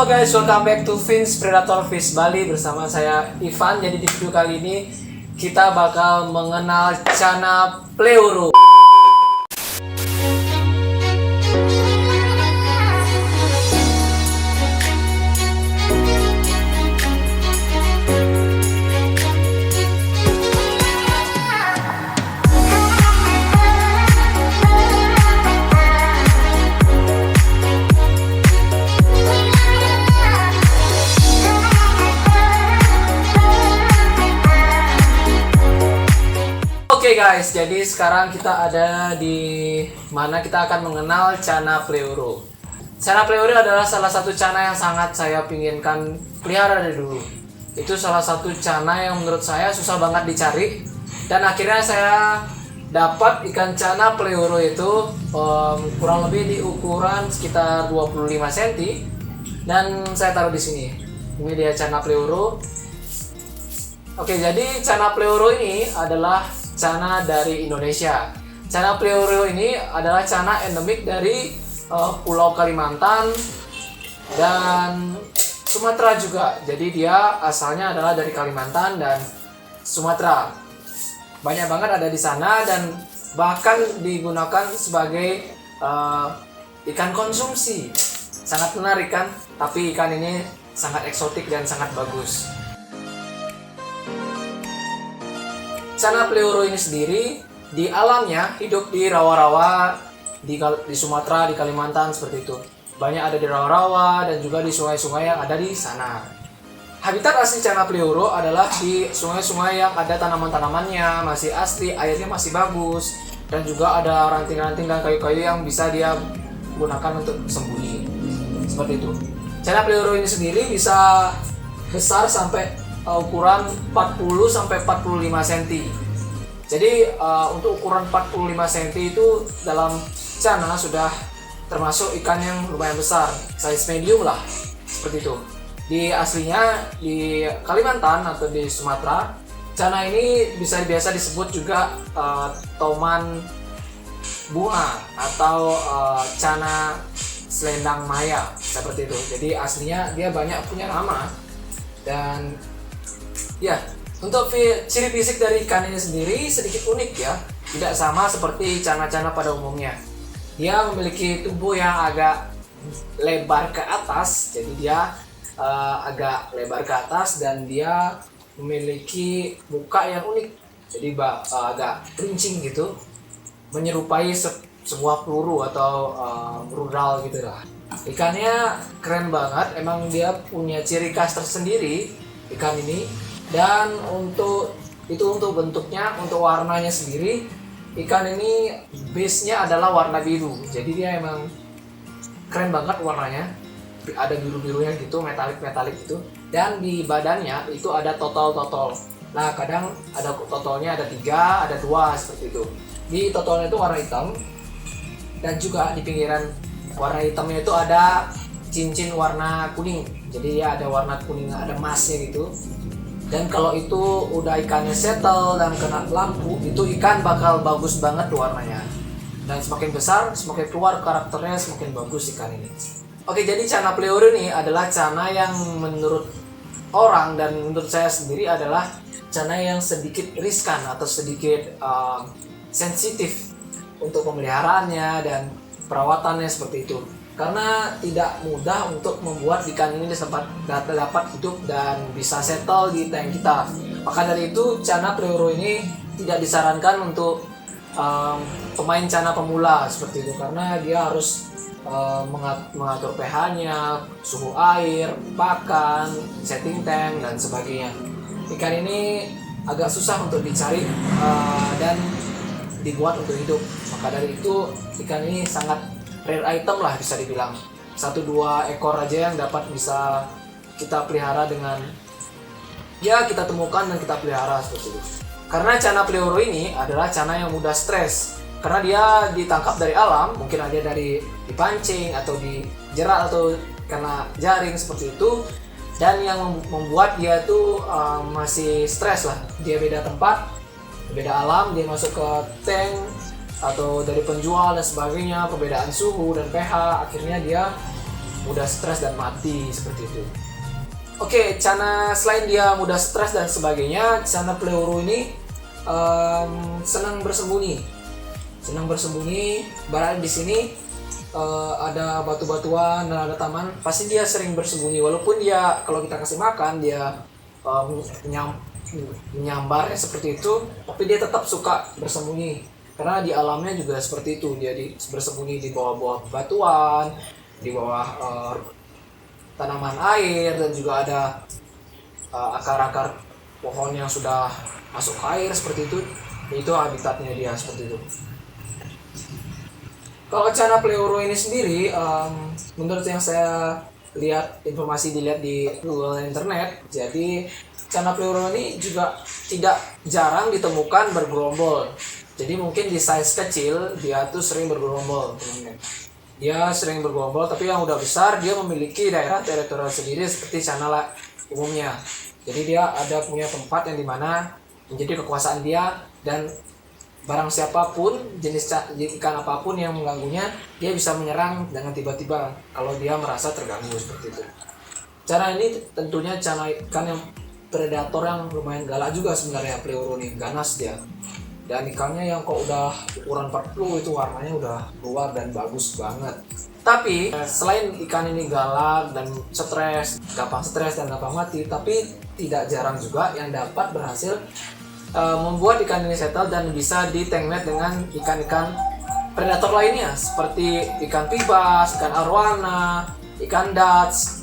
Halo guys, welcome back to Fins Predator Fish Bali bersama saya Ivan. Jadi di video kali ini kita bakal mengenal Channa Pleuro. Oke guys, jadi sekarang kita ada di mana kita akan mengenal Channa Pleuro. Channa Pleuro adalah salah satu channa yang sangat saya pinginkan pelihara dari dulu. Itu salah satu channa yang menurut saya susah banget dicari. Dan akhirnya saya dapat ikan Channa Pleuro itu kurang lebih di ukuran sekitar 25 cm. Dan saya taruh di sini. Ini dia Channa Pleuro. Oke, jadi Channa Pleuro ini adalah channa dari Indonesia. Channa Pleuro ini adalah channa endemik dari Pulau Kalimantan dan Sumatera juga. Jadi dia asalnya adalah dari Kalimantan dan Sumatera. Banyak banget ada di sana dan bahkan digunakan sebagai ikan konsumsi. Sangat menarik kan? Tapi ikan ini sangat eksotik dan sangat bagus. Channa Pleuro ini sendiri di alamnya hidup di rawa-rawa di Sumatera, di Kalimantan seperti itu. Banyak ada di rawa-rawa dan juga di sungai-sungai yang ada di sana. Habitat asli Channa Pleuro adalah di sungai-sungai yang ada tanaman-tanamannya masih asli, airnya masih bagus, dan juga ada ranting-ranting dan kayu-kayu yang bisa dia gunakan untuk sembunyi. Seperti itu. Channa Pleuro ini sendiri bisa besar sampai ukuran 40 sampai 45 cm. Jadi untuk ukuran 45 cm itu dalam channa sudah termasuk ikan yang lumayan besar, size medium lah, seperti itu. Di aslinya di Kalimantan atau di Sumatera, channa ini biasa disebut juga toman bunga atau channa selendang maya, seperti itu. Jadi aslinya dia banyak punya nama. Dan ya, untuk ciri fisik dari ikan ini sendiri sedikit unik ya. Tidak sama seperti channa-channa pada umumnya. Dia memiliki tubuh yang agak lebar ke atas. Jadi dia agak lebar ke atas dan dia memiliki muka yang unik. Jadi agak runcing gitu. Menyerupai sebuah peluru atau rudal gitu lah. Ikannya keren banget. Emang dia punya ciri khas tersendiri ikan ini. Dan untuk bentuknya, untuk warnanya sendiri, ikan ini base-nya adalah warna biru. Jadi dia emang keren banget warnanya. Ada biru-birunya gitu, metalik gitu. Dan di badannya itu ada totol. Nah, kadang ada totolnya ada 3, ada 2 seperti itu. Di totolnya itu warna hitam. Dan juga di pinggiran warna hitamnya itu ada cincin warna kuning. Jadi ya ada warna kuning, ada emasnya gitu. Dan kalau itu udah ikannya settle dan kena lampu, itu ikan bakal bagus banget warnanya. Dan semakin besar, semakin keluar karakternya, semakin bagus ikan ini. Oke, jadi Channa Pleuro ini adalah channa yang menurut orang dan menurut saya sendiri adalah channa yang sedikit riskan atau sedikit sensitif untuk pemeliharaannya dan perawatannya seperti itu. Karena tidak mudah untuk membuat ikan ini dapat hidup dan bisa settle di tank kita. Maka dari itu Channa Pleuro ini tidak disarankan untuk pemain channa pemula seperti itu, karena dia harus mengatur pH-nya, suhu air, pakan, setting tank dan sebagainya. Ikan ini agak susah untuk dicari dan dibuat untuk hidup. Maka dari itu ikan ini sangat rare item lah bisa dibilang. 1-2 ekor aja yang dapat bisa kita pelihara dengan ya kita temukan dan kita pelihara seperti itu. Karena Channa Pleuro ini adalah channa yang mudah stres. Karena dia ditangkap dari alam, mungkin ada dari dipancing atau dijerat atau kena jaring seperti itu. Dan yang membuat dia tuh masih stres lah. Dia beda tempat, beda alam, dia masuk ke tank atau dari penjual dan sebagainya, perbedaan suhu dan pH, akhirnya dia mudah stres dan mati seperti itu. Oke, Cana selain dia mudah stres dan sebagainya, Cana Pleuro ini senang bersembunyi. Barang di sini ada batu-batuan dan ada taman, pasti dia sering bersembunyi. Walaupun dia kalau kita kasih makan dia menyambar seperti itu, tapi dia tetap suka bersembunyi karena di alamnya juga seperti itu. Dia bersembunyi di bawah-bawah batuan, di bawah tanaman air, dan juga ada akar-akar pohon yang sudah masuk air seperti itu. Itu habitatnya dia seperti itu. Kalau Cana Pleuro ini sendiri, menurut yang saya lihat, informasi dilihat di Google Internet, jadi Cana Pleuro ini juga tidak jarang ditemukan bergerombol. Jadi mungkin di size kecil dia tuh sering bergerombol, teman-teman. Dia sering bergerombol, tapi yang udah besar dia memiliki daerah teritorial sendiri seperti Cana umumnya. Jadi dia ada punya tempat yang dimana menjadi kekuasaan dia, dan barang siapapun, jenis ikan apapun yang mengganggunya, dia bisa menyerang dengan tiba-tiba kalau dia merasa terganggu seperti itu. Cara ini tentunya Cana ikan yang predator yang lumayan galak juga sebenarnya. Pleuro nih ganas dia, dan ikannya yang kok udah ukuran 40 itu warnanya udah keluar dan bagus banget. Tapi selain ikan ini galak dan gampang stres dan gampang mati, tapi tidak jarang juga yang dapat berhasil membuat ikan ini settle dan bisa di tank net dengan ikan-ikan predator lainnya seperti ikan pibas, ikan arwana, ikan dats.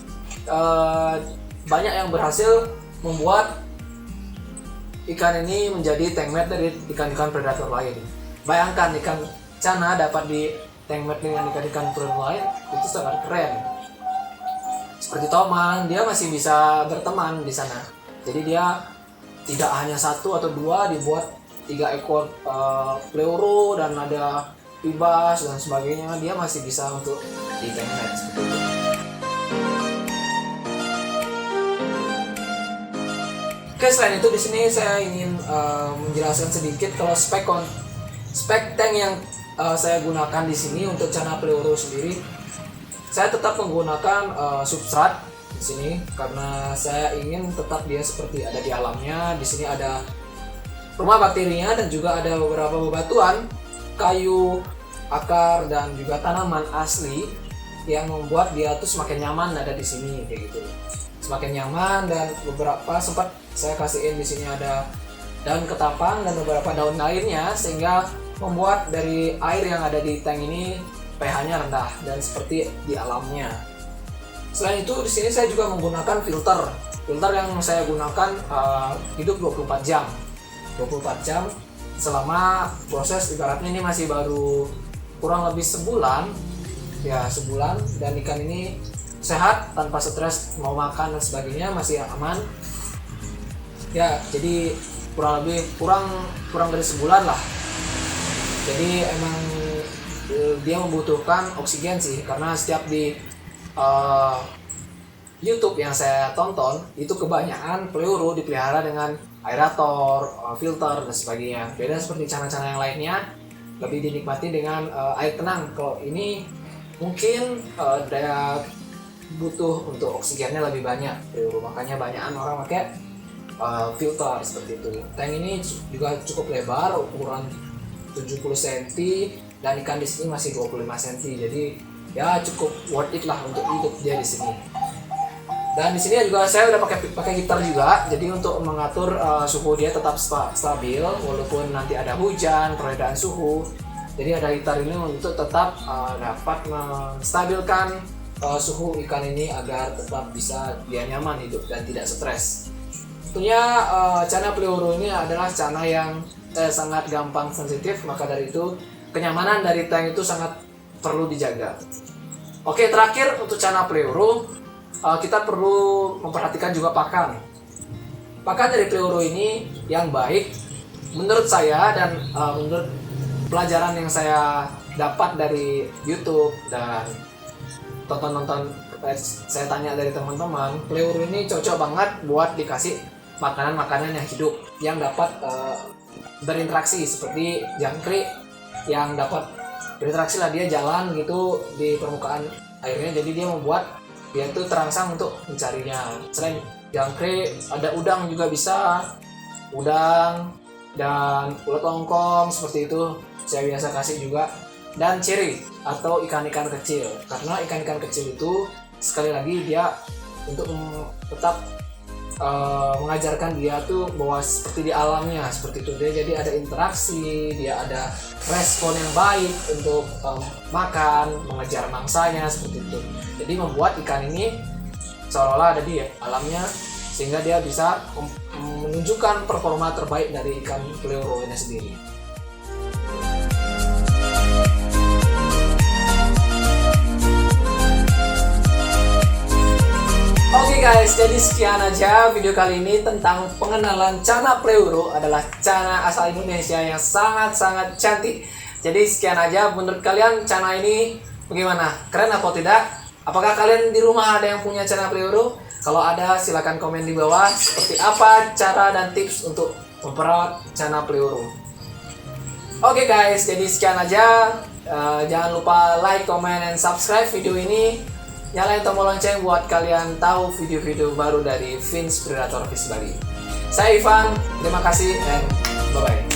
Banyak yang berhasil membuat ikan ini menjadi tank net dari ikan-ikan predator lain. Bayangkan ikan Cana dapat di tank net dengan ikan-ikan predator lain, itu sangat keren. Seperti Toman, dia masih bisa berteman di sana. Jadi dia tidak hanya satu atau dua, dibuat 3 ekor Pleuro dan ada pibas dan sebagainya, dia masih bisa untuk di tank net seperti itu. Oke, selain itu di sini saya ingin menjelaskan sedikit kalau spek tank yang saya gunakan di sini untuk Cana Pleuro sendiri. Saya tetap menggunakan substrat di sini karena saya ingin tetap dia seperti ada di alamnya. Di sini ada rumah bakterinya dan juga ada beberapa bebatuan, kayu, akar, dan juga tanaman asli yang membuat dia tuh semakin nyaman ada di sini kayak gitu. Semakin nyaman, dan beberapa sempat saya kasihin di sini ada daun ketapang dan beberapa daun lainnya sehingga membuat dari air yang ada di tank ini pH-nya rendah dan seperti di alamnya. Selain itu di sini saya juga menggunakan filter yang saya gunakan hidup 24 jam selama proses. Ibaratnya ini masih baru kurang lebih sebulan, dan ikan ini sehat tanpa stres, mau makan dan sebagainya masih aman ya. Jadi kurang dari sebulan lah. Jadi emang dia membutuhkan oksigen sih, karena setiap di YouTube yang saya tonton itu kebanyakan Pleuro dipelihara dengan aerator, filter dan sebagainya. Beda seperti cana-cana yang lainnya, lebih dinikmati dengan air tenang. Kalau ini mungkin daya butuh untuk oksigennya lebih banyak Pleuro, makanya banyakan orang pakai filter seperti itu. Tank ini juga cukup lebar, ukuran 70 cm, dan ikan di sini masih 25 cm. Jadi ya cukup worth it lah untuk hidup dia di sini. Dan di sini juga saya udah pakai heater juga, jadi untuk mengatur suhu dia tetap stabil walaupun nanti ada hujan, perbedaan suhu. Jadi ada heater ini untuk tetap dapat menstabilkan suhu ikan ini agar tetap bisa dia nyaman hidup dan tidak stres. Tentunya Cana Pleuro ini adalah cana yang sangat gampang sensitif, maka dari itu kenyamanan dari tank itu sangat perlu dijaga. Oke, terakhir untuk Cana Pleuro kita perlu memperhatikan juga pakan. Pakan dari Pleuro ini yang baik menurut saya dan menurut pelajaran yang saya dapat dari YouTube dan tonton saya tanya dari teman-teman, Pleuro ini cocok banget buat dikasih makanan-makanan yang hidup yang dapat berinteraksi, seperti jangkrik yang dapat berinteraksi lah, dia jalan gitu di permukaan akhirnya jadi dia membuat dia tuh terangsang untuk mencarinya. Selain jangkrik, ada udang juga bisa, udang dan ulat longkong seperti itu saya biasa kasih juga, dan ceri atau ikan-ikan kecil, karena ikan-ikan kecil itu sekali lagi dia untuk tetap mengajarkan dia tuh bahwa seperti di alamnya seperti itu, dia jadi ada interaksi, dia ada respon yang baik untuk makan, mengejar mangsanya seperti itu. Jadi membuat ikan ini seolah-olah ada di alamnya, sehingga dia bisa menunjukkan performa terbaik dari ikan Pleuro ini sendiri. Oke guys, jadi sekian aja video kali ini tentang pengenalan Channa Pleuro, adalah channa asal Indonesia yang sangat-sangat cantik. Jadi sekian aja, menurut kalian channa ini bagaimana? Keren atau tidak? Apakah kalian di rumah ada yang punya Channa Pleuro? Kalau ada, silahkan komen di bawah seperti apa cara dan tips untuk memperawat Channa Pleuro. Oke guys, jadi sekian aja. Jangan lupa like, comment, dan subscribe video ini. Nyalain tombol lonceng buat kalian tahu video-video baru dari Fins Predator Fish Bali. Saya Ivan, terima kasih dan bye-bye.